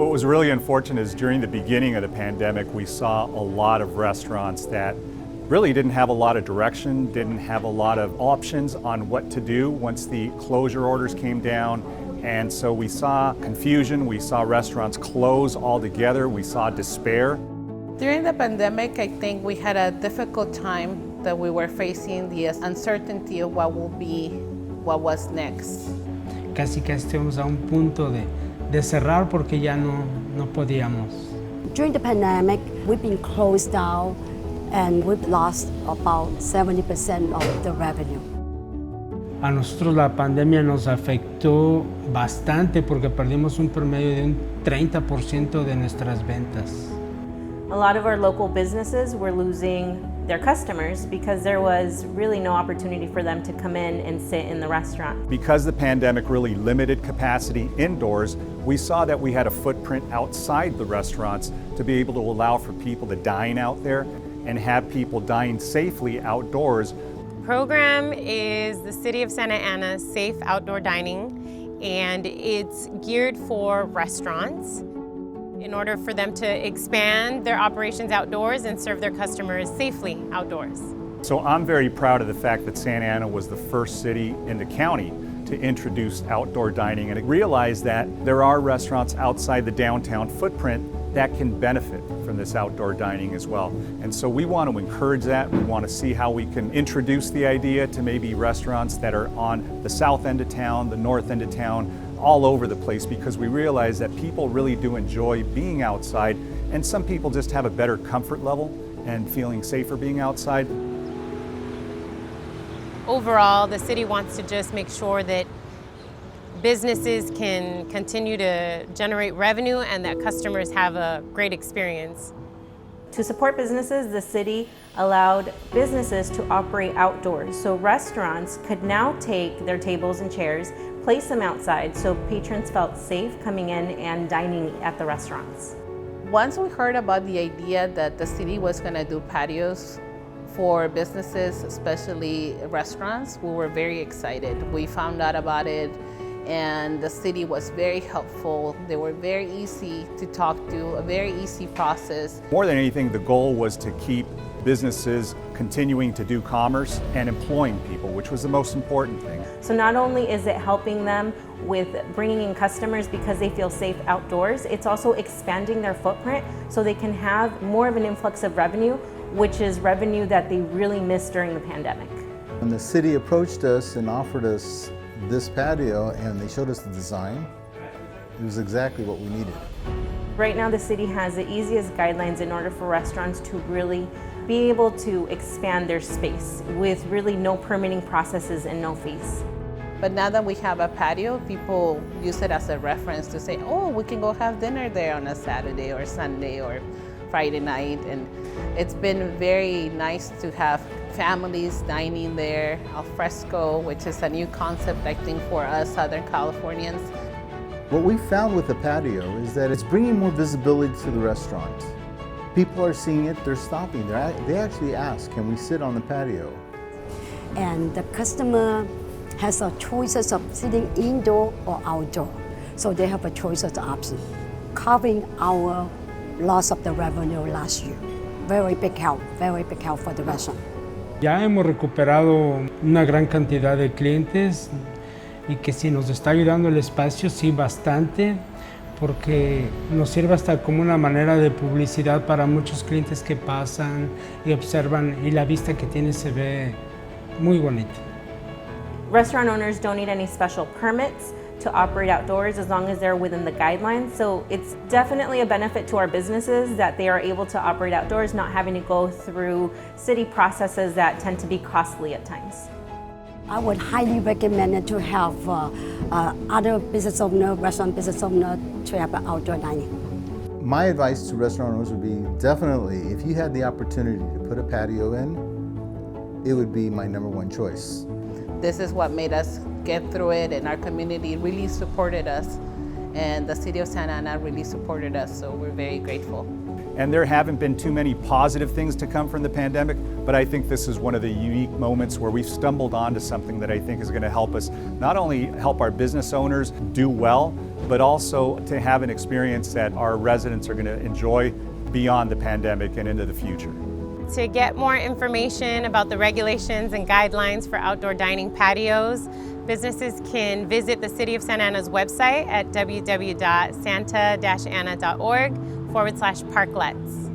What was really unfortunate is during the beginning of the pandemic, we saw a lot of restaurants that really didn't have a lot of direction, didn't have a lot of options on what to do once the closure orders came down. And so we saw confusion, we saw restaurants close altogether, we saw despair. During the pandemic, I think we had a difficult time that we were facing the uncertainty of what was next. Casi que estemos a un punto de cerrar porque ya no podíamos. During the pandemic, we've been closed down and we've lost about 70% of the revenue. A nosotros la pandemia nos afectó bastante porque perdimos un promedio de un 30% de nuestras ventas. A lot of our local businesses were losing their customers because there was really no opportunity for them to come in and sit in the restaurant. Because the pandemic really limited capacity indoors, we saw that we had a footprint outside the restaurants to be able to allow for people to dine out there and have people dine safely outdoors. Program is the City of Santa Ana's Safe Outdoor Dining, and it's geared for restaurants in order for them to expand their operations outdoors and serve their customers safely outdoors. So I'm very proud of the fact that Santa Ana was the first city in the county to introduce outdoor dining and realize that there are restaurants outside the downtown footprint that can benefit from this outdoor dining as well. And so we want to encourage that. We want to see how we can introduce the idea to maybe restaurants that are on the south end of town, the north end of town, all over the place, because we realize that people really do enjoy being outside, and some people just have a better comfort level and feeling safer being outside. Overall, the city wants to just make sure that businesses can continue to generate revenue and that customers have a great experience. To support businesses, the city allowed businesses to operate outdoors. So restaurants could now take their tables and chairs, place them outside so patrons felt safe coming in and dining at the restaurants. Once we heard about the idea that the city was going to do patios for businesses, especially restaurants, we were very excited. We found out about it, and the city was very helpful. They were very easy to talk to, a very easy process. More than anything, the goal was to keep businesses continuing to do commerce and employing people, which was the most important thing. So not only is it helping them with bringing in customers because they feel safe outdoors, it's also expanding their footprint so they can have more of an influx of revenue, which is revenue that they really missed during the pandemic. When the city approached us and offered us this patio and they showed us the design, it was exactly what we needed. Right now the city has the easiest guidelines in order for restaurants to really be able to expand their space with really no permitting processes and no fees. But now that we have a patio, people use it as a reference to say, oh, we can go have dinner there on a Saturday or Sunday or Friday night. And it's been very nice to have families dining there, al fresco, which is a new concept, I think, for us Southern Californians. What we found with the patio is that it's bringing more visibility to the restaurant. People are seeing it, they're stopping. They actually ask, can we sit on the patio? And the customer has a choices of sitting indoor or outdoor. So they have a choice of the option, covering our loss of the revenue last year. Very big help for the restaurant. Ya hemos recuperado una gran cantidad de clientes y que sí nos está ayudando el espacio, sí, bastante, porque nos sirve hasta como una manera de publicidad para muchos clientes que pasan y observan, y la vista que tiene se ve muy bonita. Restaurant owners don't need any special permits to operate outdoors as long as they're within the guidelines. So it's definitely a benefit to our businesses that they are able to operate outdoors, not having to go through city processes that tend to be costly at times. I would highly recommend it to have other business owner, restaurant business owner, to have outdoor dining. My advice to restaurant owners would be definitely, if you had the opportunity to put a patio in, it would be my #1 choice. This is what made us get through it, and our community really supported us, and the city of Santa Ana really supported us, so we're very grateful. And there haven't been too many positive things to come from the pandemic, but I think this is one of the unique moments where we've stumbled onto something that I think is going to help us not only help our business owners do well, but also to have an experience that our residents are going to enjoy beyond the pandemic and into the future. To get more information about the regulations and guidelines for outdoor dining patios, businesses can visit the City of Santa Ana's website at www.santa-ana.org/parklets.